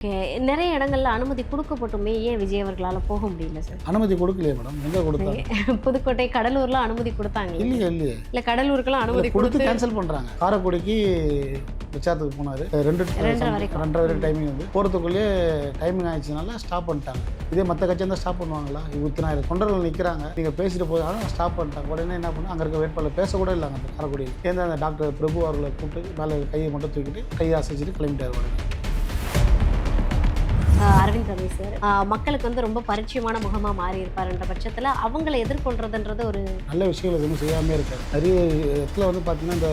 Okay. நெறைய இடங்கள்ல அனுமதி குடுக்கப்பட்டுமே, ஏன் விஜய் அவர்களால போக முடியல சார்? அனுமதி கொடுக்கலையே மேடம். எங்கே கொடுத்தாங்க? புதுக்கோட்டை, கடலூர்ல அனுமதி குடுத்தாங்களே. இல்லையே இல்லையே. இல்ல கடலூருக்கெல்லாம் அனுமதி கொடுத்து குடுத்து கேன்சல் பண்ணுறாங்க. காரைக்குடிக்கு பிரச்சாரத்துக்கு போனார். 2:30 வரைக்கும். 2:30 வரைக்கும் டைமிங் வந்து போகிறதுக்குள்ளேயே டைமிங் ஆயிடுச்சுனால ஸ்டாப் பண்ணிட்டாங்க. இதே மற்ற கட்சி இருந்தால் ஸ்டாப் பண்ணுவாங்களா? இத்தனாயிரம் தொண்டர்கள் நிற்கிறாங்க, நீங்கள் பேசிட்டு போதாலும் ஸ்டாப் பண்ணிட்டாங்க. உடனே என்ன பண்ணால் அங்கே இருக்க வேட்பாளர் பேசக்கூட இல்லைங்க. அந்த காரைக்குடியில் சேர்ந்து அந்த டாக்டர் பிரபு அவர்களை கூப்பிட்டு மேலே கையை மட்டும் தூக்கிட்டு கையை அசைச்சிட்டு கிளம்பிட்டார் உடனே. அரவிந்த் ரவி சார் மக்களுக்கு வந்து ரொம்ப பரிச்சயமான முகமாக மாறி இருப்பாருன்ற பட்சத்தில் அவங்களை எதிர்கொள்றதுன்றது ஒரு நல்ல விஷயங்கள் எதுவும் செய்யாமல் இருக்காரு. நிறைய இடத்துல வந்து பார்த்தீங்கன்னா இந்த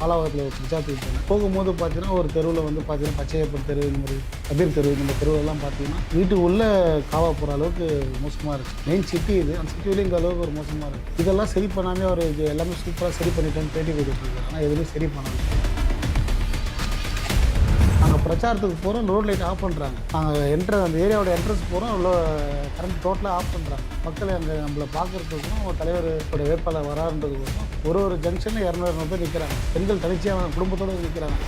பாலாவரத்தில் ஒரு பிரச்சாரத்துக்கு போனேன். போகும்போது பார்த்தீங்கன்னா ஒரு தெருவில் வந்து பார்த்தீங்கன்னா பச்சையப்பன் தெரு, இந்த மாதிரி கபீர் தெரு, இந்த தெருவெல்லாம் பார்த்தீங்கன்னா வீட்டுக்கு உள்ளே காவா போகிற அளவுக்கு மோசமாக இருக்குது. மெயின் சிட்டி இது, அந்த சிட்டியிலேயும் இந்த அளவுக்கு ஒரு மோசமாக இருக்குது. இதெல்லாம் சரி பண்ணாமே அவர் இது எல்லாமே சூப்பராக சரி பண்ணிட்டேன்னு பேட்டி கொடுத்துருக்காரு. ஆனால் எதுவுமே சரி பண்ணாமல் நாங்கள் பிரச்சாரத்துக்கு போகிறோம், ரோட் லைட் ஆஃப் பண்ணுறாங்க. நாங்கள் அந்த ஏரியாவோட என்ட்ரன்ஸ் போகிறோம், அவ்வளோ கரண்ட் டோட்டலாக ஆஃப் பண்ணுறாங்க. மக்கள் அங்கே நம்மளை பார்க்குறதுக்கும் ஒரு தலைவரோட வேட்பாளர் வராருன்றதுக்கும் ஒரு ஜங்ஷனில் 200 பேர் நிற்கிறாங்க. பெண்கள் தனிச்சையாக குடும்பத்தோடு நிற்கிறாங்க.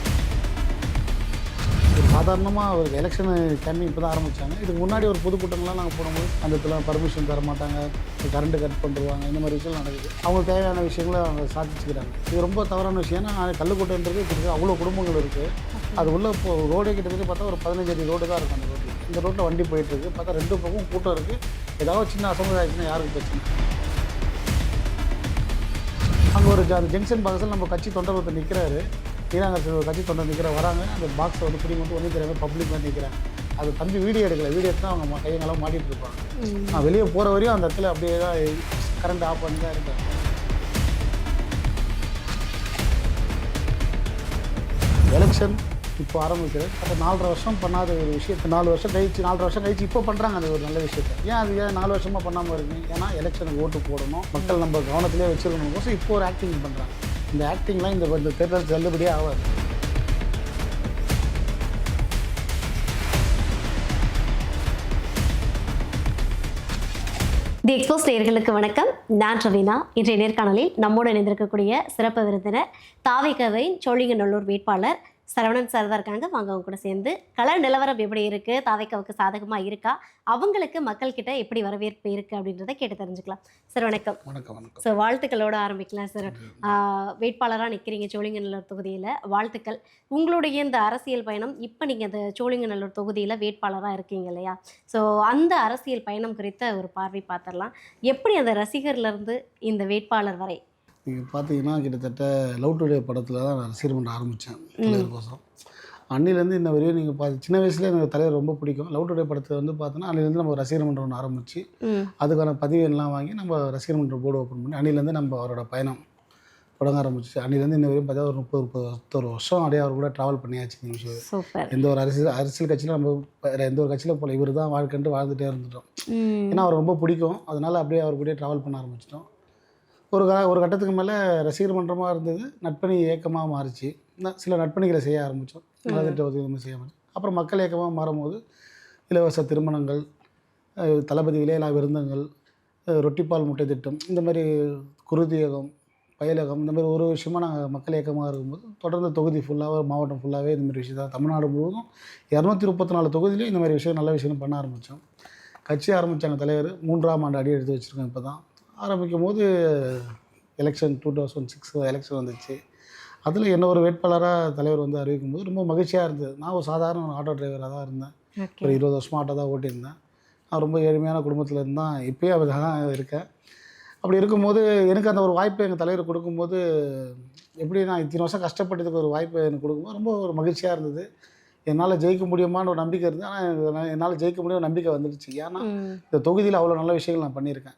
ஒரு சாதாரணமாக ஒரு எலெக்ஷன் கேம்பிங் இப்போ தான் ஆரம்பித்தாங்க. இதுக்கு முன்னாடி ஒரு பொதுக்கூட்டங்கள்லாம் நாங்கள் போடும்போது அந்த இடத்துல பர்மிஷன் தர மாட்டாங்க, கரண்ட்டு கட் பண்ணிடுவாங்க, இந்த மாதிரி விஷயம் நடக்குது. அவங்களுக்கு தேவையான விஷயங்களை அவங்க சாதிச்சுக்கிறாங்க. இது ரொம்ப தவறான விஷயம். ஏன்னா கள்ளுக்கூட்டன்றது கிட்டத்தட்ட அவ்வளோ குடும்பங்கள் இருக்குது. அது உள்ள இப்போ ரோடே கிட்டத்தட்ட பார்த்தா ஒரு 15 அடி ரோடு தான் இருக்கும். அந்த ரோட்டில் இந்த ரோட்டில் வண்டி போயிட்டுருக்கு. பார்த்தா 2 பக்கம் கூட்டம் இருக்குது. ஏதாவது சின்ன அசம்பது ஆகிடுச்சுன்னா யாருக்கு பிரச்சனை? அங்கே ஒரு அந்த ஜங்ஷன் பாக்ஸில் நம்ம கட்சி தொண்டர் ஒருத்தர் நிற்கிறாரு. ஈராங்க ஒரு கட்சி தொண்டர் வராங்க. அந்த பாக்ஸை வந்து பிடி மட்டும் ஒன்றே தெரியாமல் பப்ளிக் வந்து நிற்கிறாங்க. அது தம்பி வீடியோ எடுக்கல. வீடியோ எடுத்தால் அவங்க கையெல்லாம் மாட்டிகிட்டு இருப்பாங்க. நான் வெளியே போகிற வரையும் அந்த இடத்துல அப்படியே தான் கரண்ட் ஆஃப் பண்ணி தான் இருக்காங்க. எலெக்ஷன் இப்போ ஆரம்பிக்கிறது. அப்போ 4.5 வருஷம் பண்ணாத ஒரு விஷயத்தை 4 வருஷம் கழிச்சு இப்போ பண்ணுறாங்க. அது ஒரு நல்ல விஷயத்தை. ஏன் அது 4 வருஷமாக பண்ணாமல் இருக்குங்க? ஏன்னா எலெக்ஷனுக்கு ஓட்டு போடணும், மக்கள் நம்ம கவனத்திலே வச்சுருக்கணும் கோசம் இப்போ ஒரு ஆக்டிங் பண்ணுறாங்க. இந்த ஆக்டிங்லாம் இந்த தேர்தல் செல்லுபடியே ஆகாது. தி எக்ஸ்போஸ் நேயர்களுக்கு வணக்கம். நான் ரவீனா. இன்றைய நேர்காணலில் நம்மோடு இணைந்திருக்கக்கூடிய சிறப்பு விருந்தினர் தாவேகாவின் சோழிங்கநல்லூர் வேட்பாளர் சரவணன் சார் தான் இருக்காங்க. வாங்க அவங்க கூட சேர்ந்து கள நிலவரம் எப்படி இருக்குது, தாவேகாவுக்கு சாதகமாக இருக்கா, அவங்களுக்கு மக்கள்கிட்ட எப்படி வரவேற்பு இருக்குது அப்படின்றத கேட்டு தெரிஞ்சுக்கலாம். சார் வணக்கம். வணக்கம். ஸோ வாழ்த்துக்களோடு ஆரம்பிக்கலாம் சார். வேட்பாளராக நிற்கிறீங்க சோழிங்கநல்லூர் தொகுதியில். வாழ்த்துக்கள். உங்களுடைய இந்த அரசியல் பயணம், இப்போ நீங்கள் அந்த சோழிங்கநல்லூர் தொகுதியில் வேட்பாளராக இருக்கீங்க இல்லையா? ஸோ அந்த அரசியல் பயணம் குறித்த ஒரு பார்வை பார்த்துடலாம். எப்படி அந்த ரசிகர்லேருந்து இந்த வேட்பாளர் வரை? நீங்கள் பார்த்தீங்கன்னா கிட்டத்தட்ட லவ் டுடே படத்தில் தான் நான் ரசிகர் பண்ண ஆரம்பித்தேன் தலைவர் கோசம். அன்னிலேருந்து இன்ன வரையும் நீங்கள் பார்த்து சின்ன வயசுலேயே எனக்கு தலைவர் ரொம்ப பிடிக்கும். லவ் டுடே படத்தில் வந்து பார்த்தோன்னா அன்னிலேருந்து நம்ம ரசிகர் மன்றம் ஒன்று ஆரம்பித்து அதுக்கான பதிவெல்லாம் வாங்கி நம்ம ரசிகர் மன்றம் போர்டு ஓப்பன் பண்ணி அன்னிலேருந்து நம்ம அவரோட பயணம் தொடங்க ஆரம்பிச்சு. அன்னிலேருந்து இன்ன வரையும் பார்த்தா ஒரு 30 வருஷம் அப்படியே அவர் கூட ட்ராவல் பண்ணியாச்சு. நிமிஷம் எந்த ஒரு அரசியல் கட்சியில் நம்ம எந்த ஒரு கட்சியில் போல இவர் தான் வாழ்க்கைன்ட்டு வாழ்ந்துகிட்டே இருந்துட்டோம். ஏன்னா அவர் ரொம்ப பிடிக்கும். அதனால் அப்படியே அவர் கூட ட்ராவல் பண்ண ஆரம்பிச்சிட்டோம். ஒரு கட்டத்துக்கு மேலே ரசிகர் மன்றமாக இருந்தது நட்பணி இயக்கமாக மாறிச்சு. சில நட்பணிகளை செய்ய ஆரம்பித்தோம். நலத்திட்ட உதவி செய்ய ஆரம்பிச்சோம். அப்புறம் மக்கள் இயக்கமாக மாறும்போது இலவச திருமணங்கள், தளபதி விலையில்லா விருந்தங்கள், ரொட்டிப்பால் முட்டை திட்டம், இந்த மாதிரி குருதியகம், பயலகம், இந்த மாதிரி ஒரு விஷயமாக நாங்கள் மக்கள் இயக்கமாக இருக்கும்போது தொடர்ந்து தொகுதி ஃபுல்லாக மாவட்டம் ஃபுல்லாகவே இந்த மாதிரி விஷயம் தான். தமிழ்நாடு முழுவதும் 234 தொகுதியிலையும் இந்த மாதிரி விஷயம் நல்ல விஷயம் பண்ண ஆரம்பித்தோம். கட்சி ஆரம்பித்தாங்க தலைவர் 3ஆம் ஆண்டு அடி எடுத்து வச்சுருக்கோம். இப்போ தான் ஆரம்பிக்கும் போது எலெக்ஷன் 2006 எலெக்ஷன் வந்துச்சு. அதில் என்ன ஒரு வேட்பாளராக தலைவர் வந்து அறிவிக்கும் போது ரொம்ப மகிழ்ச்சியாக இருந்தது. நான் ஒரு சாதாரண ஆட்டோ டிரைவராக தான் இருந்தேன். ஒரு 20 வருஷமாக ஆட்டோ தான் ஓட்டியிருந்தேன். நான் ரொம்ப ஏழ்மையான குடும்பத்தில் இருந்தால் இப்போயே அப்படி தான் இருக்கேன். அப்படி இருக்கும்போது எனக்கு அந்த ஒரு வாய்ப்பை எங்கள் தலைவர் கொடுக்கும்போது எப்படி நான் இத்தனை வருஷம் கஷ்டப்பட்டதுக்கு ஒரு வாய்ப்பை எனக்கு கொடுக்கும்போது ரொம்ப ஒரு மகிழ்ச்சியாக இருந்தது. என்னால் ஜெயிக்க முடியுமான்னு ஒரு நம்பிக்கை இருந்தது. ஆனால் என்னால் ஜெயிக்க முடியும் நம்பிக்கை வந்துடுச்சு. ஏன்னா இந்த தொகுதியில் அவ்வளோ நல்ல விஷயங்கள் நான் பண்ணியிருக்கேன்.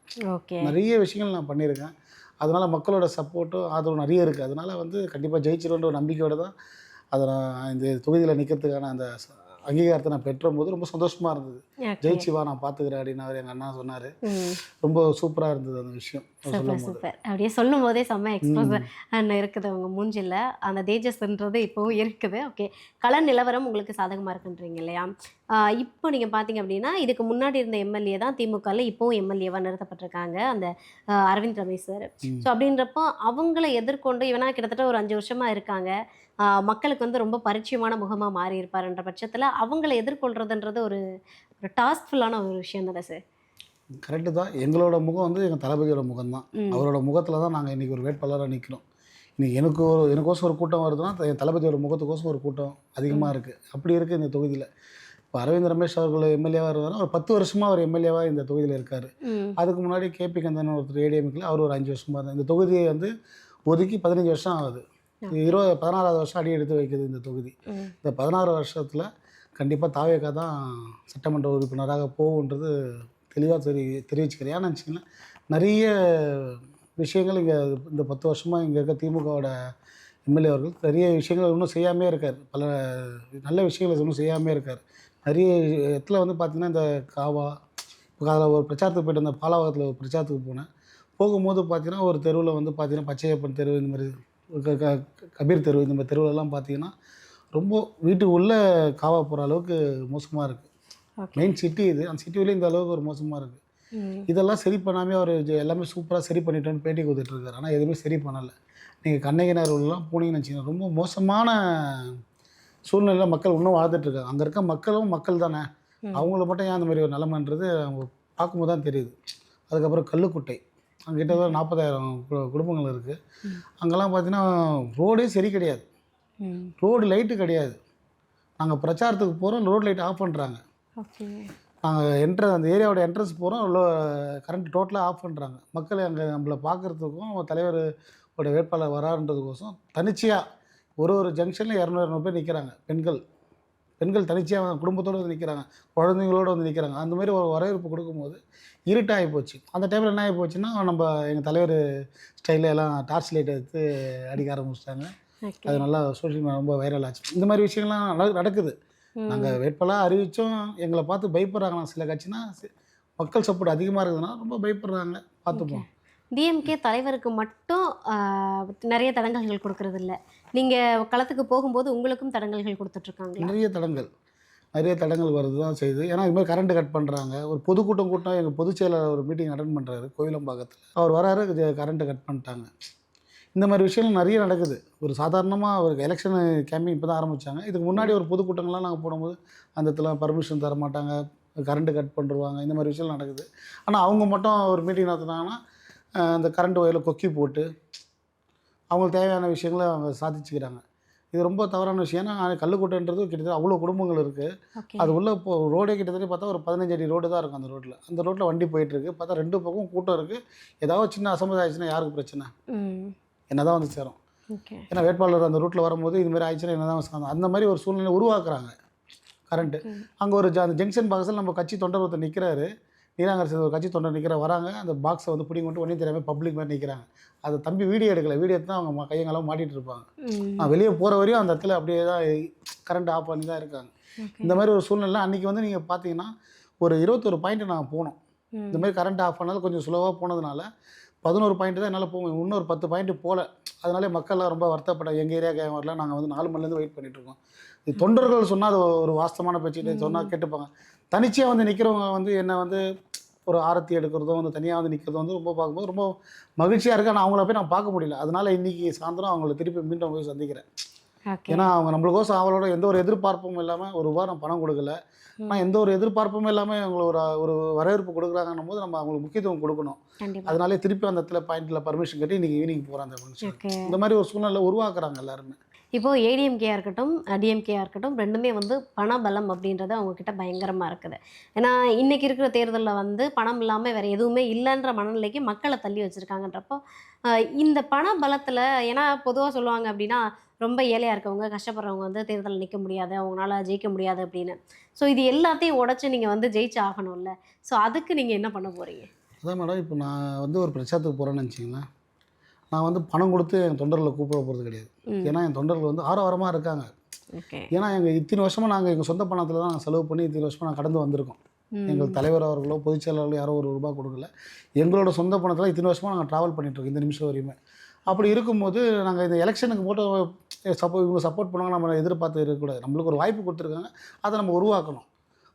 நிறைய விஷயங்கள் நான் பண்ணியிருக்கேன். அதனால் மக்களோட சப்போர்ட்டும் ஆதரவு நிறைய இருக்குது. அதனால் வந்து கண்டிப்பாக ஜெயிச்சிருன்ற ஒரு நம்பிக்கையோடு தான் அதை நான் இந்த தொகுதியில் நிற்கிறதுக்கான அந்த அங்கீகாரத்தை நான் பெற்றும்போது ரொம்ப சந்தோஷமாக இருந்தது. ஜெயிச்சுவா நான் பார்த்துக்கிறேன் அப்படின்னு அவர் எங்கள் அண்ணா சொன்னார். ரொம்ப சூப்பராக இருந்தது அந்த விஷயம். சூப்பர். அப்படியே சொல்லும் போதே செம்ம எக்ஸ்பிரஸ் இருக்குது அவங்க மூஞ்சில். அந்த தேஜஸ்ன்றது இப்போவும் இருக்குது. ஓகே, கள நிலவரம் உங்களுக்கு சாதகமாக இருக்குன்றீங்க இல்லையா? இப்போ நீங்கள் பார்த்தீங்க அப்படின்னா இதுக்கு முன்னாடி இருந்த எம்எல்ஏ தான் திமுகவில் இப்போவும் எம்எல்ஏவாக நிறுத்தப்பட்டிருக்காங்க, அந்த அரவிந்த் ரமேஷ் சார். ஸோ அப்படின்றப்போ அவங்கள எதிர்கொண்டு இவனா கிட்டத்தட்ட ஒரு 5 வருஷமாக இருக்காங்க. மக்களுக்கு வந்து ரொம்ப பரிச்சயமான முகமாக மாறி இருப்பாருன்ற பட்சத்தில் அவங்கள எதிர்கொள்றதுன்றது ஒரு ஒரு டாஸ்க்ஃபுல்லான ஒரு விஷயம் தானே சார்? கரெக்டு தான். எங்களோட முகம் வந்து எங்கள் தளபதியோட முகம் தான். அவரோட முகத்தில் தான் நாங்கள் இன்றைக்கி ஒரு வேட்பாளராக நிற்கிறோம். இன்னைக்கு எனக்கோசம் ஒரு கூட்டம் வருதுன்னா என் தளபதியோட முகத்துக்கோசம் ஒரு கூட்டம் அதிகமாக இருக்குது. அப்படி இருக்குது இந்த தொகுதியில். இப்போ அரவிந்த் ரமேஷ் அவர்கள் எம்எல்ஏவாக இருந்தாலும் ஒரு 10 வருஷமாக அவர் எம்எல்ஏவாக இந்த தொகுதியில் இருக்கார். அதுக்கு முன்னாடி கேபி கந்தன் ஒருத்தர் ஏடிஎம்கில் அவர் ஒரு 5 வருஷமாக இருந்தார். இந்த தொகுதியை வந்து ஒதுக்கி 15 வருஷம் ஆகுது. 16வது வருஷம் அடி எடுத்து வைக்குது இந்த தொகுதி. இந்த 16 வருஷத்தில் கண்டிப்பாக தாவேகா தான் சட்டமன்ற உறுப்பினராக போகுன்றது தெளிவாக தெரிவிச்சுக்கிறேன். ஏன்னு வச்சிங்கன்னா நிறைய விஷயங்கள் இங்கே இந்த 10 வருஷமாக இங்கே இருக்க திமுகவோட எம்எல்ஏ அவர்கள் நிறைய விஷயங்கள் இன்னும் செய்யாமே இருக்கார். பல நல்ல விஷயங்கள் இன்னும் செய்யாமே இருக்கார். நிறைய இடத்துல வந்து பார்த்திங்கன்னா இந்த காவா இப்போ அதில் ஒரு பிரச்சாரத்துக்கு போய்ட்டு அந்த பாலாவகத்தில் ஒரு பிரச்சாரத்துக்கு போனேன். போகும்போது பார்த்திங்கன்னா ஒரு தெருவில் வந்து பார்த்திங்கன்னா பச்சையப்பன் தெரு இந்த மாதிரி கபீர் தெரு இந்த மாதிரி தெருவிலலாம் பார்த்திங்கன்னா ரொம்ப வீட்டுக்கு உள்ளே காவா போகிற அளவுக்கு மோசமாக இருக்குது. மெயின் சிட்டி இது. அந்த சிட்டியிலே இந்த அளவுக்கு ஒரு மோசமாக இருக்குது. இதெல்லாம் சரி பண்ணாமே அவர் எல்லாமே சூப்பராக சரி பண்ணிட்டோன்னு பேட்டி கொடுத்துட்ருக்காரு. ஆனால் எதுவுமே சரி பண்ணலை. நீங்கள் கண்ணகி நகர்லாம் போனீங்கன்னு வச்சிங்கன்னா ரொம்ப மோசமான சூழ்நிலையில் மக்கள் இன்னும் வாழ்ந்துட்டுருக்காங்க. அங்கே இருக்க மக்கள் தானே, அவங்கள மட்டும் ஏன் அந்த மாதிரி ஒரு நிலமைன்றது அவங்க பார்க்கும்போது தான் தெரியுது. அதுக்கப்புறம் கல்லுக்குட்டை அங்கிட்ட ஒரு 40,000 குடும்பங்கள் இருக்குது. அங்கெல்லாம் பார்த்தீங்கன்னா ரோடே சரி கிடையாது. ரோடு லைட்டு கிடையாது. நாங்கள் பிரச்சாரத்துக்கு போகிறோம், ரோடு லைட் ஆஃப் பண்ணுறாங்க. நாங்கள் அந்த ஏரியாவோட என்ட்ரன்ஸ் போகிறோம், கரண்ட் டோட்டலாக ஆஃப் பண்ணுறாங்க. மக்கள் அங்கே நம்மளை பார்க்குறதுக்கும் தலைவரோட வேட்பாளர் வரான்றதுக்கோசம் தனிச்சையாக ஒரு ஜங்ஷனில் 200 பேர் நிற்கிறாங்க. பெண்கள் தனிச்சையாக குடும்பத்தோடு வந்து நிற்கிறாங்க, குழந்தைங்களோடு வந்து நிற்கிறாங்க. அந்த மாதிரி ஒரு வரவேற்பு கொடுக்கும்போது இருட்டாகி போச்சு. அந்த டைமில் என்ன ஆகி போச்சுன்னா எங்கள் தலைவர் ஸ்டைலில் எல்லாம் டார்ச் லைட் எடுத்து அடிக்க ஆரம்பிச்சிட்டாங்க. அது நல்லா சோஷியல் மீடியா ரொம்ப வைரல் ஆச்சு. இந்த மாதிரி விஷயங்கள்லாம் நடக்குது. நாங்கள் வேட்பாளராக அறிவித்தோம், எங்களை பார்த்து பயப்படுறாங்கண்ணா சில கட்சினா. மக்கள் சப்போர்ட் அதிகமாக இருக்குதுன்னா ரொம்ப பயப்படுறாங்க. பார்த்துப்போம். டிஎம்கே தலைவருக்கு மட்டும் நிறைய தடங்கல்கள் கொடுக்கறது இல்லை. நீங்கள் களத்துக்கு போகும்போது உங்களுக்கும் தடங்கல்கள் கொடுத்துட்ருக்காங்க. நிறைய தடங்கள் வருது தான் செய்யுது. ஏன்னா இது மாதிரி கரண்ட்டு கட் பண்ணுறாங்க. ஒரு பொதுக்கூட்டம் எங்கள் பொதுச் செயலாளர் ஒரு மீட்டிங் அட்டன் பண்ணுறாரு கோயிலம்பாக்கத்தில். அவர் வராரு, கரண்ட்டு கட் பண்ணிட்டாங்க. இந்த மாதிரி விஷயங்கள் நிறைய நடக்குது. ஒரு சாதாரணமாக அவருக்கு எலெக்ஷன் கேம்பெயின் இப்போ தான் ஆரம்பித்தாங்க. இதுக்கு முன்னாடி ஒரு பொதுக்கூட்டங்கள்லாம் நாங்கள் போடும்போது அந்த இடத்துல பர்மிஷன் தர மாட்டாங்க, கரண்ட்டு கட் பண்ணிருவாங்க. இந்த மாதிரி விஷயம் நடக்குது. ஆனால் அவங்க மட்டும் ஒரு மீட்டிங் நடத்துனாங்கன்னா அந்த கரண்ட் ஒயரில் கொக்கி போட்டு அவங்களுக்கு தேவையான விஷயங்களை அவங்க சாதிச்சுக்கிறாங்க. இது ரொம்ப தவறான விஷயம். ஏன்னா கல்லுக்கோட்டைன்றது கிட்டத்தட்ட அவ்வளோ குடும்பங்கள் இருக்குது. அது உள்ள இப்போ ரோடே கிட்டத்தட்ட பார்த்தா ஒரு 15 அடி ரோடு தான் இருக்கும். அந்த ரோட்டில் வண்டி போயிட்டுருக்கு. பார்த்தா 2 பக்கம் கூட்டம் இருக்குது. ஏதாவது சின்ன அசம்பதம் ஆயிடுச்சுன்னா யாருக்கு பிரச்சனை? என்ன தான் வந்து சேரும். ஏன்னா வேட்பாளர் அந்த ரூட்டில் வரும்போது இதுமாதிரி ஆயிடுச்சுன்னா என்ன தான் அந்த மாதிரி ஒரு சூழ்நிலை உருவாக்குறாங்க. கரண்ட்டு அங்கே அந்த ஜங்ஷன் பாக்ஸில் நம்ம கட்சி தொண்டர் ஒருத்தர் நிற்கிறாரு, நீலாங்கரசி ஒரு கட்சி தொண்டர் வராங்க. அந்த பாக்ஸை வந்து பிடிங்க மட்டும் ஒன்றும் தெரியாமல் பப்ளிக் மாதிரி நிற்கிறாங்க. அதை தம்பி வீடியோ எடுக்கலை. வீடியோ எடுத்து தான் அவங்க கையங்களாம் மாட்டிகிட்டு இருப்பாங்க. நான் வெளியே போகிற வரையும் அந்த இடத்துல அப்படியே தான் கரண்ட் ஆஃப் பண்ணி தான் இருக்காங்க. இந்த மாதிரி ஒரு சூழ்நிலை அன்றைக்கி வந்து நீங்கள் பார்த்தீங்கன்னா ஒரு 21 பாயிண்ட்டு நாங்கள் போனோம். இந்த மாதிரி கரண்ட் ஆஃப் பண்ணாலும் கொஞ்சம் ஸ்லோவாக போனதுனால 11 பாயிண்ட்டு தான் என்னால் போவோம். இன்னொரு 10 பாயிண்ட்டு போகல. அதனாலே மக்கள்லாம் ரொம்ப வருத்தப்பட்ட எங்கள் ஏரியாவுக்கு வரல. நாங்கள் வந்து 4 மணிலேருந்து வெயிட் பண்ணிகிட்ருக்கோம். இது தொண்டர்கள் சொன்னால் அது ஒரு வாஸ்தவமான பேச்சுட்டு சொன்னால் கேட்டுப்பாங்க. தனிச்சையாக வந்து நிற்கிறவங்க வந்து என்ன வந்து ஒரு ஆரத்தி எடுக்கிறதும் வந்து தனியாக வந்து நிற்கிறதும் வந்து ரொம்ப பார்க்கும்போது ரொம்ப மகிழ்ச்சியாக இருக்குது. ஆனால் அவங்கள போய் நான் பார்க்க முடியல. அதனால் இன்றைக்கி சாயந்தரம் அவங்கள திருப்பி மீண்டும் போய் சந்திக்கிறேன். ஏன்னா அவங்க நம்மளுக்கோசம் அவங்களோட எந்த ஒரு எதிர்பார்ப்பும் இல்லாமல் ₹1 நான் பணம் கொடுக்கல. ஆனால் எந்த ஒரு எதிர்பார்ப்பும் இல்லாமல் அவங்கள ஒரு வரவேற்பு கொடுக்குறாங்கன்னும் போது நம்ம அவங்களுக்கு முக்கியத்துவம் கொடுக்கணும். அதனாலே திருப்பி அந்த இடத்துல பாயிண்டில் பர்மிஷன் கட்டி இன்றைக்கி ஈவினிங் போகிறேன் அந்த ஃபங்க்ஷன். இந்த மாதிரி ஒரு சூழ்நிலை உருவாக்குறாங்க எல்லாருமே. இப்போது ஏடிஎம்கேயாக இருக்கட்டும் டிஎம்கேயாக இருக்கட்டும் ரெண்டுமே வந்து பணபலம் அப்படின்றது அவங்கக்கிட்ட பயங்கரமாக இருக்குது. ஏன்னா இன்றைக்கி இருக்கிற தேர்தலில் வந்து பணம் இல்லாமல் வேறு எதுவுமே இல்லைன்ற மனநிலைக்கு மக்களை தள்ளி வச்சுருக்காங்கன்றப்போ இந்த பண பலத்தில், ஏன்னா பொதுவாக சொல்லுவாங்க அப்படின்னா ரொம்ப ஏழையாக இருக்கவங்க கஷ்டப்படுறவங்க வந்து தேர்தலில் நிற்க முடியாது, அவங்களால ஜெயிக்க முடியாது அப்படின்னு. ஸோ இது எல்லாத்தையும் உடச்சி நீங்கள் வந்து ஜெயிச்சு ஆகணும்ல. ஸோ அதுக்கு நீங்கள் என்ன பண்ண போகிறீங்க? அதான் மேடம், இப்போ நான் வந்து ஒரு பிரச்சாரத்துக்கு போகிறேன்னு நினச்சிங்களேன், நான் வந்து பணம் கொடுத்து என் தொண்டர்களை கூப்பிட போகிறது கிடையாது. ஏன்னா என் தொண்டர்கள் வந்து ஆரவாரமாக இருக்காங்க. ஏன்னா எங்கள் இத்தனை வருஷமாக நாங்கள் எங்கள் சொந்த பணத்தில் தான் செலவு பண்ணி இத்தனை வருஷமாக நான் கடந்து வந்திருக்கோம். எங்கள் தலைவர் அவர்களோ பொதுச் செயலாளர்களோ யாரோ ₹1 கொடுக்கல. எங்களோட சொந்த பணத்தில் இத்தனை வருஷமாக நாங்கள் ட்ராவல் பண்ணிகிட்ருக்கோம் இந்த நிமிஷம் வரையுமே. அப்படி இருக்கும்போது நாங்கள் இந்த எலெக்ஷனுக்கு மட்டும் இவங்க சப்போர்ட் பண்ணுவாங்க நம்ம எதிர்பார்த்து இருக்கக்கூடாது. நம்மளுக்கு ஒரு வாய்ப்பு கொடுத்துருக்காங்க, அதை நம்ம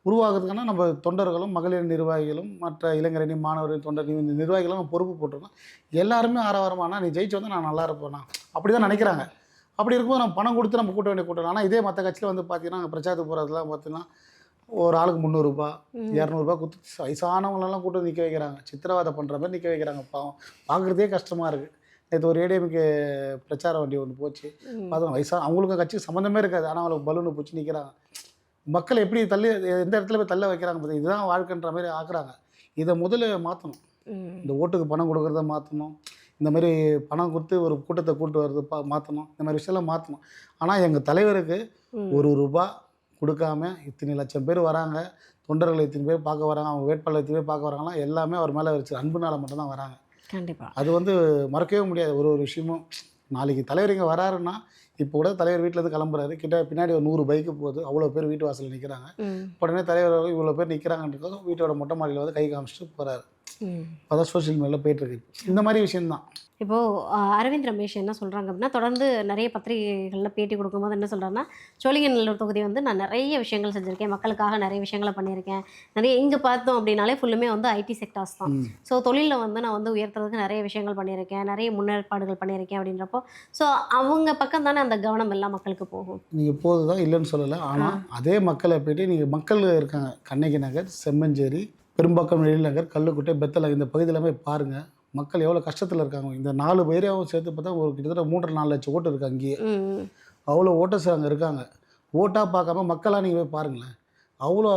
உருவாக்குறதுக்கான நம்ம தொண்டர்களும் மகளிர் நிர்வாகிகளும் மற்ற இளைஞரணி மாணவர் தொண்டர் நிர்வாகிகளும் பொறுப்பு போட்டிருக்கோம். எல்லாருமே ஆரவாரமானா நீ ஜெயிச்சு வந்து நான் நல்லா இருப்பேண்ணா அப்படி தான் நினைக்கிறாங்க. அப்படி இருக்கும்போது நம்ம பணம் கொடுத்து நம்ம கூட்ட வேண்டிய கூட்டம். ஆனால் இதே மற்ற கட்சியில் வந்து பார்த்தீங்கன்னா பிரச்சாரத்துக்கு போகிறதுலாம் பார்த்தீங்கன்னா ஒரு ஆளுக்கு 300 200 கொடுத்து வயசானவங்களெல்லாம் கூட்டு நிற்க வைக்கிறாங்க. சித்திரவதை பண்ணுற மாதிரி நிற்க வைக்கிறாங்க. பாவம் பார்க்குறதே கஷ்டமாக இருக்குது. நேற்று ஒரு ஏடிஎம்கே பிரச்சார வண்டி ஒன்று போச்சு. பார்த்தோம் அவங்களுக்கும் கட்சிக்கு சம்மந்தமே இருக்காது. ஆனால் அவங்களுக்கு பலூனை பிடிச்சி நிற்கிறாங்க. மக்கள் எப்படி தள்ளி எந்த இடத்துல போய் தள்ள வைக்கிறாங்க பார்த்து, இதுதான் வாழ்க்கைன்ற மாதிரி ஆக்குறாங்க. இதை முதல்ல மாற்றணும். இந்த ஓட்டுக்கு பணம் கொடுக்குறத மாற்றணும். இந்த மாதிரி பணம் கொடுத்து ஒரு கூட்டத்தை கூட்டு வர்றது மாற்றணும். இந்த மாதிரி விஷயம்லாம் மாற்றணும். ஆனால் எங்கள் தலைவருக்கு ₹1 கொடுக்காம இத்தனை லட்சம் பேர் வராங்க, தொண்டர்கள் இத்தனை பேர் பார்க்க வராங்க, அவங்க வேட்பாளர் இத்தனை பேர் பார்க்க வராங்கன்னா எல்லாமே அவர் மேலே வச்சு அன்புனால மட்டும்தான் வராங்க. கண்டிப்பாக அது வந்து மறக்கவே முடியாது. ஒரு விஷயமும் நாளைக்கு தலைவர் இங்கே வராருன்னா, இப்போ கூட தலைவர் வீட்டிலேருந்து கிளம்புறாரு, கிட்ட பின்னாடி ஒரு 100 பைக்கு போகுது, அவ்வளோ பேர் வீட்டு வாசலில் நிற்கிறாங்க. உடனே தலைவர் இவ்வளோ பேர் நிற்கிறாங்கன்றதும் வீட்டோட மொட்டை மாடியில் வந்து கை காமிச்சிட்டு போகிறாரு. அதான் சோஷியல் மீடியாவில் போயிட்டுருக்கு. இந்த மாதிரி விஷயம்தான். இப்போது அரவிந்த் ரமேஷ் என்ன சொல்கிறாங்க அப்படின்னா, தொடர்ந்து நிறைய பத்திரிகைகளில் பேட்டி கொடுக்கும்போது என்ன சொல்கிறாருன்னா, சோழிங்கநல்லூர் தொகுதி வந்து நான் நிறைய விஷயங்கள் செஞ்சுருக்கேன், மக்களுக்காக நிறைய விஷயங்களை பண்ணியிருக்கேன். நிறைய இங்கே பார்த்தோம் அப்படின்னாலே ஃபுல்லுமே வந்து ஐடி செக்டார்ஸ் தான். ஸோ தொழிலில் வந்து நான் வந்து உயர்த்துறதுக்கு நிறைய விஷயங்கள் பண்ணியிருக்கேன், நிறைய முன்னேற்பாடுகள் பண்ணியிருக்கேன் அப்படின்றப்போ, ஸோ அவங்க பக்கம் தானே அந்த கவனம் எல்லாம் மக்களுக்கு போகும். நீங்கள் போது தான் இல்லைன்னு சொல்லலை. ஆனால் அதே மக்களை போய்ட்டு நீங்கள் மக்கள் இருக்காங்க கண்ணகி நகர், செம்மஞ்சேரி, பெரும்பாக்கம், எழில் நகர், கல்லுக்குட்டை, பெத்தலை இந்த பகுதியில் போய் பாருங்கள். மக்கள் எவ்வளோ கஷ்டத்தில் இருக்காங்க. இந்த 4 ஏரியாவும் சேர்த்து பார்த்தா ஒரு கிட்டத்தட்ட 3.5 லட்சம் ஓட்டு இருக்குது அங்கேயே. அவ்வளோ ஓட்டர்ஸ் அங்கே இருக்காங்க. ஓட்டாக பார்க்காம மக்களாக நீங்கள் போய் பாருங்களேன். அவ்வளோ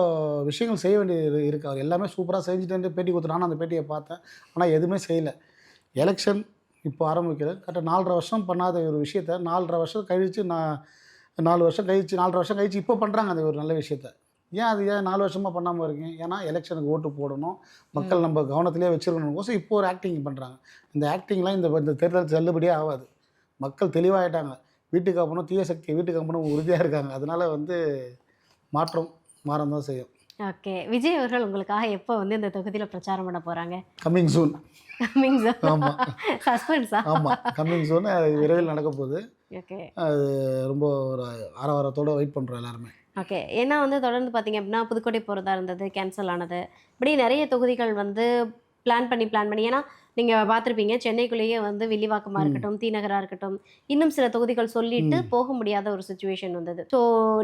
விஷயங்கள் செய்ய வேண்டியது இருக்குது. அவர் எல்லாமே சூப்பராக செஞ்சுட்டு பேட்டி கொடுத்து நானும் அந்த பேட்டியை பார்த்தேன். ஆனால் எதுவுமே செய்யலை. எலெக்ஷன் இப்போ ஆரம்பிக்கிறது கரெக்டாக 4.5 வருஷம் பண்ணாத ஒரு விஷயத்த 4.5 வருஷம் கழித்து 4 வருஷம் கழித்து 4.5 வருஷம் கழித்து இப்போ பண்ணுறாங்க அந்த ஒரு நல்ல விஷயத்த. ஏன் 4 வருஷமாக பண்ணாமல் இருக்கீங்க? ஏன்னா எலெக்ஷனுக்கு ஓட்டு போடணும், மக்கள் நம்ம கவனத்திலே வச்சுருக்கணுங்கோசம் இப்போ ஒரு ஆக்டிங் பண்ணுறாங்க. இந்த ஆக்டிங்லாம் இந்த தேர்தல் செல்லுபடியே ஆகாது. மக்கள் தெளிவாகிட்டாங்க. வீட்டுக்கு அப்புறம் தீய சக்தி வீட்டுக்கு அப்புறம் உறுதியாக இருக்காங்க. அதனால் வந்து மாறம் தான் செய்யும். ஓகே, விஜய் அவர்கள் உங்களுக்காக எப்போ வந்து இந்த தொகுதியில் பிரச்சாரம் பண்ண போகிறாங்க? Coming soon. ஆமாம், சஸ்பென்ஸா? ஆமாம், கம்மிங் சூன். அது விரைவில் நடக்க போகுது. ஓகே, அது ரொம்ப ஒரு ஆரவாரத்தோடு வெயிட் பண்ணுறோம் எல்லாருமே. ஓகே, ஏன்னா வந்து தொடர்ந்து பார்த்தீங்க அப்படின்னா புதுக்கோட்டை போகிறதா இருந்தது, கேன்சல் ஆனது. இப்படி நிறைய தொகுதிகள் வந்து பிளான் பண்ணி ஏன்னா நீங்கள் பார்த்துருப்பீங்க, சென்னைக்குள்ளேயே வந்து வில்லிவாக்கமாக இருக்கட்டும், தீநகராக இருக்கட்டும், இன்னும் சில தொகுதிகள் சொல்லிட்டு போக முடியாத ஒரு சுச்சுவேஷன் வந்தது. ஸோ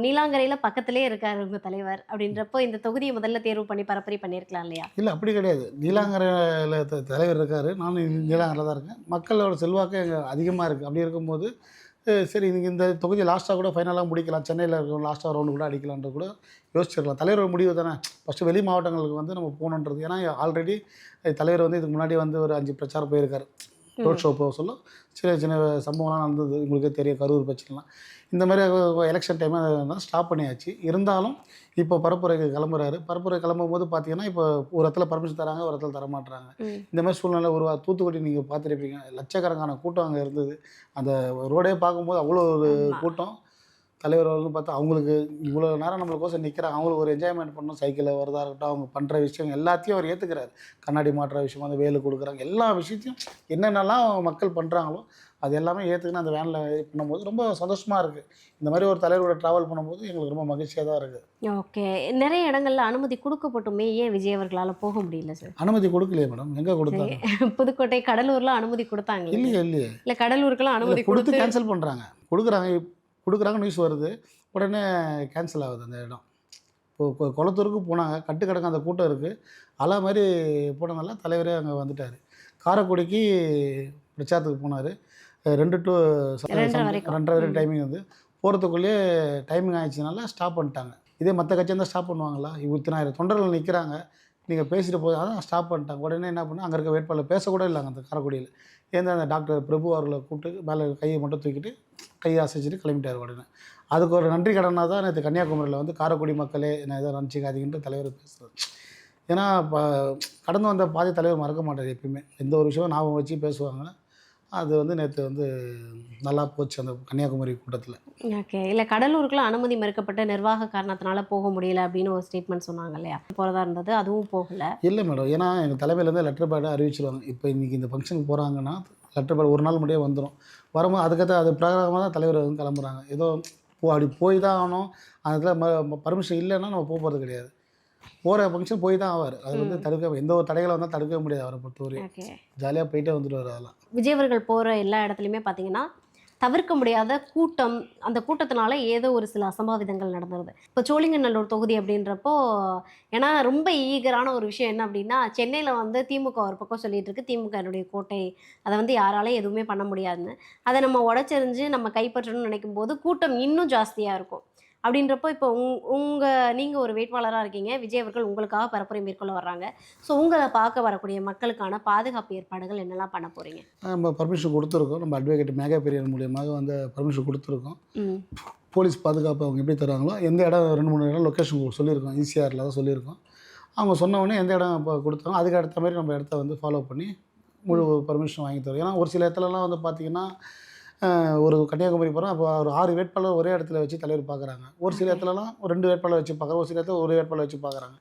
நீலாங்கரையில் பக்கத்துலேயே இருக்கார் உங்கள் தலைவர் அப்படின்றப்போ இந்த தொகுதியை முதல்ல தேர்வு பண்ணி பரப்புரை பண்ணியிருக்கலாம் இல்லையா? இல்லை, அப்படி கிடையாது. நீலாங்கரையில் தலைவர் இருக்கார், நானும் நீலாங்கரையில் தான் இருக்கேன். மக்களோட செல்வாக்கு எங்கே அதிகமாக இருக்குது. அப்படி இருக்கும்போது சரி நீங்கள் இந்த தொகுதி லாஸ்ட்டாக கூட ஃபைனலாக முடிக்கலாம், சென்னையில் இருக்கிற லாஸ்ட்டாக ரவுண்டு கூட அடிக்கலான்ற கூட யோசிச்சிருக்கலாம். தலைவர் முடிவு தானே. ஃபஸ்ட்டு வெளி மாவட்டங்களுக்கு வந்து நம்ம போகணுன்றது. ஏன்னா ஆல்ரெடி தலைவர் வந்து இதுக்கு முன்னாடி வந்து ஒரு 5 பிரச்சாரம் போயிருக்காரு. ரோட் ஷோ போக சொல்ல சின்ன சின்ன சம்பவம்லாம் நடந்தது, உங்களுக்கே தெரியும், கரூர் பிரச்சனைலாம். இந்த மாதிரி எலெக்ஷன் டைமாக ஸ்டாப் பண்ணியாச்சு. இருந்தாலும் இப்போ பரப்புரைக்கு கிளம்புறாரு. பரப்புரை கிளம்பும் போது பார்த்தீங்கன்னா இப்போ ஒரு இடத்துல பர்மிஷன் தராங்க, ஒரு இடத்துல தரமாட்டுறாங்க. இந்த மாதிரி சூழ்நிலை தூத்துக்குடி நீங்கள் பார்த்துருப்பீங்க, லட்சக்கணக்கான கூட்டம் அங்கே இருந்தது. அந்த ரோடே பார்க்கும்போது அவ்வளோ ஒரு கூட்டம். தலைவர் அவர்கள் பார்த்தா அவங்களுக்கு இவ்வளோ நேரம் நம்மளுக்கோசம் நிற்கிறாங்க, அவங்களுக்கு ஒரு என்ஜாய்மெண்ட் பண்ணணும். சைக்கிளில் வரதா இருக்கட்டும், அவங்க பண்ணுற விஷயம் எல்லாத்தையும் அவர் ஏற்றுக்கிறார். கண்ணாடி மாட்டுற விஷயம், அந்த வேலு கொடுக்குறாங்க, எல்லா விஷயத்தையும் என்னென்னலாம் மக்கள் பண்ணுறாங்களோ அது எல்லாமே ஏற்றுக்குன்னு அந்த வேனில் பண்ணும்போது ரொம்ப சந்தோஷமாக இருக்குது. இந்த மாதிரி ஒரு தலைவரோட ட்ராவல் பண்ணும்போது எங்களுக்கு ரொம்ப மகிழ்ச்சியாக தான் இருக்குது. ஓகே, நிறைய இடங்கள்ல அனுமதி கொடுக்கப்பட்டுமே ஏன் விஜய் அவர்களால் போக முடியல சார்? அனுமதி கொடுக்கலையே மேடம். எங்கே கொடுத்தாங்க? புதுக்கோட்டை, கடலூர்லாம் அனுமதி கொடுத்தாங்க இல்லையே. இல்லை, கடலூருக்கெல்லாம் அனுமதி கொடுத்து கேன்சல் பண்ணுறாங்க. கொடுக்குறாங்க நியூஸ் வருது, உடனே கேன்சல் ஆகுது அந்த இடம். இப்போ குளத்தூருக்கு போனாங்க, கட்டுக்கடங்க அந்த கூட்டம் இருக்குது. அலை மாதிரி போனதால தலைவரே அங்கே வந்துட்டார். காரைக்குடிக்கு பிரச்சாரத்துக்கு போனார். 2 to 2:30 டைமிங் வந்து போகிறதுக்குள்ளேயே டைமிங் ஆகிடுச்சினால ஸ்டாப் பண்ணிட்டாங்க. இதே மற்ற கட்சியாக இருந்தால் ஸ்டாப் பண்ணுவாங்களா? 20,000 தொண்டர்கள் நிற்கிறாங்க, நீங்கள் பேசிட்டு போய் அதான் ஸ்டாப் பண்ணிட்டாங்க. உடனே என்ன பண்ணால் அங்கே இருக்க வேட்பாளர் பேசக்கூட இல்லைங்க அந்த காரைக்குடியில். அந்த டாக்டர் பிரபு அவர்களை கூப்பிட்டு மேலே கையை மட்டும் தூக்கிட்டு கையை அசைச்சிட்டு கிளம்பிட்டார் உடனே. அதுக்கு ஒரு நன்றி கடனாக தான் நேற்று கன்னியாகுமரியில் வந்து காரைக்குடி மக்களே என்ன எதாவது நினச்சிக்காதீங்கன்ட்டு தலைவர் பேசுகிறார். ஏன்னா இப்போ கடந்து வந்த பாதி தலைவர் மறக்க மாட்டார். எப்பயுமே எந்த ஒரு விஷயம் ஞாபகம் வச்சு பேசுவாங்க. அது வந்து நேற்று வந்து நல்லா போச்சு அந்த கன்னியாகுமரி கூட்டத்தில். ஓகே, இல்லை கடலூருக்குலாம் அனுமதி மறுக்கப்பட்ட நிர்வாக காரணத்தினால போக முடியல அப்படின்னு ஒரு ஸ்டேட்மெண்ட் சொன்னாங்க இல்லையா? போகிறதா இருந்தது, அதுவும் போகலை. இல்லை மேடம், ஏன்னா எங்கள் தலைமையிலேருந்து லெட்டர் பேடை அறிவிச்சிடுவாங்க. இப்போ இன்றைக்கி இந்த ஃபங்க்ஷனுக்கு போகிறாங்கன்னா லெட்டர் பேட் ஒரு நாள் முன்னாடியே வந்துடும். வரும்போது அதுக்கேற்ற அது பிரகாரமாக தான் தலைவர் வந்து கிளம்புறாங்க. ஏதோ அப்படி போய் தான் ஆகணும், அதில் பர்மிஷன் இல்லைன்னா நம்ம போகிறது கிடையாது. போகிற ஃபங்க்ஷன் போய் தான் ஆவார். அது வந்து தடுக்க எந்த ஒரு தடைகளை வந்தால் தடுக்கவே முடியாது. அவரை பொறுத்தவரை ஜாலியாக போயிட்டே வந்துடுவார். அதெல்லாம் விஜய் அவர்கள் போகிற எல்லா இடத்துலையுமே பார்த்தீங்கன்னா தவிர்க்க முடியாத கூட்டம், அந்த கூட்டத்தினால ஏதோ ஒரு சில அசம்பாவிதங்கள் நடந்துருது. இப்போ சோழிங்கநல்லூர் தொகுதி அப்படின்றப்போ, ஏன்னா ரொம்ப ஈகரான ஒரு விஷயம் என்ன அப்படின்னா, சென்னையில வந்து திமுக ஒரு பக்கம் சொல்லிட்டு இருக்கு, திமுகனுடைய கோட்டை. அத வந்து யாராலயும் எதுவுமே பண்ண முடியாதுன்னு. அத நம்ம உடைச்செறிஞ்சு நம்ம கைப்பற்றணும்னு நினைக்கும்போது, கூட்டம் இன்னும் ஜாஸ்தியா இருக்கும். அப்படின்றப்போ இப்போ நீங்க ஒரு வேட்பாளரா இருக்கீங்க. விஜய் அவர்கள் உங்களுக்காக பரப்புரை மேற்கொள்ள வர்றாங்க. ஸோ உங்கள பார்க்க வரக்கூடிய மக்களுக்கான பாதுகாப்பு ஏற்பாடுகள் என்னலாம் பண்ண போறீங்க? நம்ம பர்மிஷன் கொடுத்துருக்கோம். நம்ம அட்வொகேட் மேகா பெரியன் மூலியமாக வந்து பர்மிஷன் கொடுத்துருக்கோம். ம். போலீஸ் பாதுகாப்பு அவங்க எப்படி தருவாங்களோ, எந்த இடம் 2, 3 இடம் லொக்கேஷன் சொல்லியிருக்கோம். ஈசிஆரில் தான் சொல்லியிருக்கோம். அவங்க சொன்ன உடனே எந்த இடம் இப்போ கொடுத்தாங்களோ அதுக்கு அடுத்த மாதிரி நம்ம இடத்த வந்து ஃபாலோ பண்ணி முழு பர்மிஷன் வாங்கி தரோம். ஏன்னா ஒரு சில இடத்துலலாம் வந்து பார்த்திங்கன்னா, ஒரு கன்னியாகுமரி போகிறோம். அப்போ ஒரு 6 வேட்பாளர் ஒரே இடத்துல வச்சு தலைவர் பார்க்குறாங்க. ஒரு சில இடத்துலலாம் ஒரு 2 வேட்பாளர் வச்சு பார்க்குறாங்க. ஒரு சில இடத்துல ஒரு வேட்பாளர் வச்சு பார்க்குறாங்க.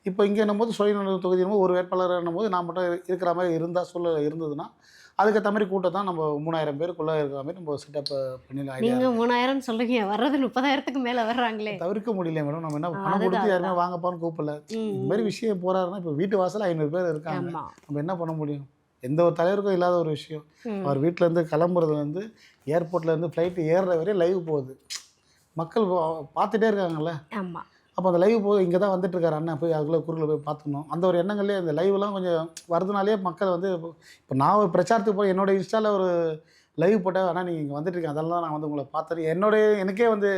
இப்போ இங்கே என்னும்போது சோழிங்கநல்லூர் தொகுதியும் ஒரு வேட்பாளர் என்னும்போது நான் மட்டும் இருக்கிற மாதிரி இருந்தால் சூழ்நிலை இருந்ததுன்னா, அதுக்கேற்ற மாதிரி கூட்டம் தான் நம்ம 3000 பேருக்குள்ளே இருக்கிற மாதிரி நம்ம செட்டப் பண்ணி நீங்க 3000 சொல்றீங்க. வர்றது 30,000க்கு மேல வர்றாங்களே. தவிர்க்க முடியல மேடம். நம்ம என்ன பணம் அதுதான் கொடுத்து யாருமே அதுதான். வாங்கப்பான்னு கூப்பிடல. ம், இந்த மாதிரி ம். விஷயம் போறாருன்னா, இப்போ வீட்டு வாசல்ல 500 பேர் இருக்காங்க. ஆமா. நம்ம என்ன பண்ண முடியும்? எந்த ஒரு தலைவருக்கும் இல்லாத ஒரு விஷயம். ம். அவர் வீட்டிலேருந்து கிளம்புறதுலேருந்து ஏர்போர்ட்லேருந்து ஃப்ளைட்டு ஏறுற வரையும் லைவ் போகுது. மக்கள் பார்த்துட்டே இருக்காங்கல்ல. ஆமா. அப்போ அந்த லைவ் போகுது, இங்கே தான் வந்துட்டுருக்காரு அண்ணன், போய் அதுக்குள்ளே குறுக்கில் போய் பார்த்துக்கணும். அந்த ஒரு எண்ணங்கள்லேயே அந்த லைவ்லாம் கொஞ்சம் வரதுனாலே மக்கள் வந்து இப்போ நான் ஒரு பிரச்சாரத்துக்கு போய் என்னோட இன்ஸ்டாவில் ஒரு லைவ் போட்டேன். ஆனால் நீங்கள் இங்கே வந்துட்டுருக்கேன், அதெல்லாம் நான் வந்து உங்களை பார்த்தேன். எனக்கே வந்து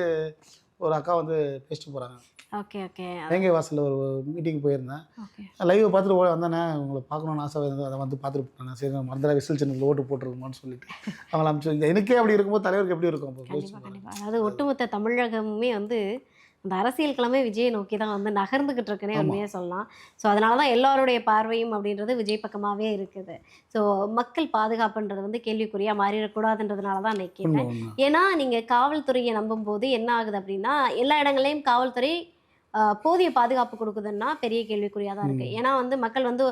ஒரு அக்கா வந்து பேசிட்டு போகிறாங்க. Okay, okay. வேங்கை வாசலில் ஒரு மீட்டிங் போயிருந்தேன். ஓகே. லைவை பார்த்துட்டு வந்தேனே, உங்களை பார்க்கணுன்னு ஆசை இருந்தது, அதை வந்து பார்த்துட்டு போனேன். சரி நான் மறந்துடா விசில் சின்னத்தில் ஓட்டு போட்டுருக்குமான்னு சொல்லிட்டு அவங்கள அனுப்பிச்சு. எனக்கே அப்படி இருக்கும்போது தலைவருக்கு எப்படி இருக்கும்? அப்போ கண்டிப்பா, கண்டிப்பா. அதாவது ஒட்டுமொத்த தமிழகமுமே வந்து அந்த அரசியல் கிழமை விஜயை நோக்கி தான் வந்து நகர்ந்துகிட்டு இருக்குன்னே ஆமாம். உண்மையாக சொல்லலாம். ஸோ அதனால தான் எல்லாருடைய பார்வையும் அப்படின்றது விஜய் பக்கமாகவே இருக்குது. ஸோ மக்கள் பாதுகாப்புன்றது வந்து கேள்விக்குறியாக மாறிடக்கூடாதுன்றதுனால தான் நான் உண்மை கேட்டேன். உண்மை. ஏன்னா நீங்கள் காவல்துறையை நம்பும்போது என்ன ஆகுது அப்படின்னா, எல்லா இடங்கள்லையும் காவல்துறை போதிய பாதுகாப்பு கொடுக்குதுன்னா பெரிய கேள்விக்குறியாக தான் இருக்குது. ம். ஏன்னா வந்து மக்கள் வந்து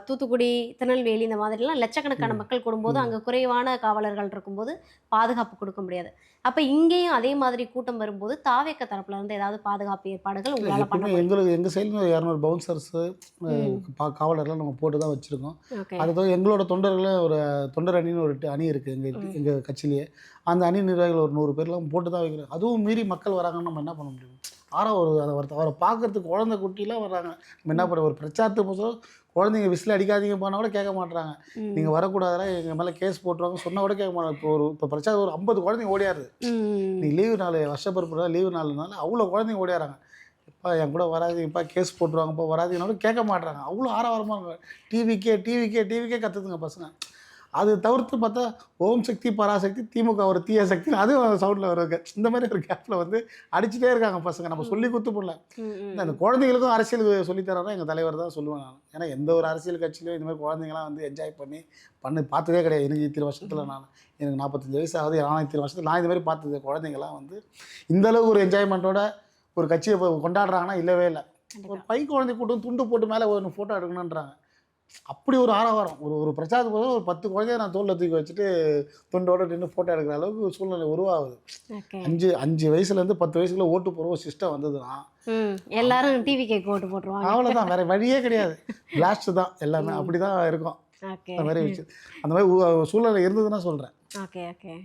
தூத்துக்குடி, திருநெல்வேலி இந்த மாதிரிலாம் லட்சக்கணக்கான ம். மக்கள் கூடும்போது ம். அங்கே குறைவான காவலர்கள் இருக்கும்போது பாதுகாப்பு கொடுக்க முடியாது. அப்போ இங்கேயும் அதே மாதிரி கூட்டம் வரும்போது தாவேக்க தரப்புல இருந்து ஏதாவது பாதுகாப்பு ஏற்பாடுகள் இல்லை உங்களால் பண்ண எப்பவுமே முடியும்? எங்கள் சைடில் 200 பவுன்சர்ஸு ம். காவலர்லாம் நம்ம போட்டு தான் வச்சுருக்கோம். ஓகே. அது தவிர எங்களோட தொண்டர்களும் ஒரு தொண்டர் அணின்னு ஒரு அணி இருக்குது ம். எங்கள் கட்சியிலேயே. அந்த அணி நிர்வாகிகள் ஒரு 100 பேர்லாம் போட்டு தான் வைக்கிறோம். அதுவும் மீறி மக்கள் வராங்கன்னு நம்ம என்ன பண்ண முடியும்? அவரை பார்க்கறதுக்கு குழந்தை குட்டிலாம் வர்றாங்க. நம்ம என்ன பண்ண ஒரு பிரச்சாரத்துக்கு போதும் குழந்தைங்க விசில் அடிக்காதீங்க போனால் கூட கேட்க மாட்றாங்க. ம். நீங்கள் வரக்கூடாதுடா, எங்கள் மேலே கேஸ் போட்டுருவாங்க சொன்னால் கூட கேட்க மாட்டாங்க. இப்போ பிரச்சாரம் ஒரு 50 குழந்தைங்க ஓடியாருது. ம். நீ லீவு நாள் வருஷப்பிறப்பு லீவு நாள்னால அவ்வளோ குழந்தைங்க ஓடியாராங்க. எப்பா என் கூட வராதீங்கப்பா, கேஸ் போட்டுருவாங்கப்பா, வராதீங்கன்னாலும் கேட்க மாட்றாங்க. அவ்வளோ ஆரவாரமாக இருக்கும். டிவிக்கே கற்றுதுங்க பசங்க. அது தவிர்த்து பார்த்தா ஓம் சக்தி பராசக்தி திமுக ஒரு தீய சக்தி அதுவும் சவுண்டில் வருவாங்க. இந்த மாதிரி ஒரு கேப்பில் வந்து அடிச்சுட்டே இருக்காங்க பசங்க. நம்ம சொல்லி கொடுத்து போடல. ம். ம். அந்த குழந்தைங்களுக்கும் அரசியல் சொல்லித்தரானா எங்கள் தலைவர் தான் சொல்லுவேன் நான். ஏன்னா எந்த ஒரு அரசியல் கட்சியிலையும் இந்த மாதிரி குழந்தைங்களாம் வந்து என்ஜாய் பண்ணி பார்த்ததே கிடையாது. எனக்கு இத்தனை வருஷத்தில் எனக்கு 45 வயசு ஆகுது. நான் இத்தனை வருஷத்தில் நான் இந்த மாதிரி பார்த்தது குழந்தைங்களாம் வந்து இந்தளவுக்கு ஒரு என்ஜாய்மெண்ட்டோட ஒரு கட்சியை கொண்டாடுறாங்கன்னா இல்லவே இல்லை. ஒரு கண்டிப்பா. குழந்தை கூட்டம் துண்டு போட்டு மேலே ஒரு ஃபோட்டோ எடுக்கணுன்றாங்க. அப்படி ஒரு ஆரவாரம். ஒரு பிரச்சாரத்துக்கு போது ஒரு 10 குழந்தைய நான் தோளில் தூக்கி வச்சுட்டு துண்டோடு நின்று ஃபோட்டோ எடுக்கிற அளவுக்கு சூழ்நிலை உருவாகுது. ஓகே. 5 வயசுலேருந்து 10 வயசுக்குள்ள ஓட்டு போகிற ஒரு சிஸ்டம் வந்ததுன்னா ம். எல்லாரும் டிவி கேக் ஓட்டு போட்டுருவாங்க. அவ்வளோதான், வேறு வழியே கிடையாது. பிளாஸ்ட் தான் எல்லாமே. அப்படி தான் இருக்கும். ஓகே. அந்த மாதிரி விஷயம் அந்த மாதிரி சூழ்நிலை இருந்ததுன்னா சொல்கிறேன். Okay, okay.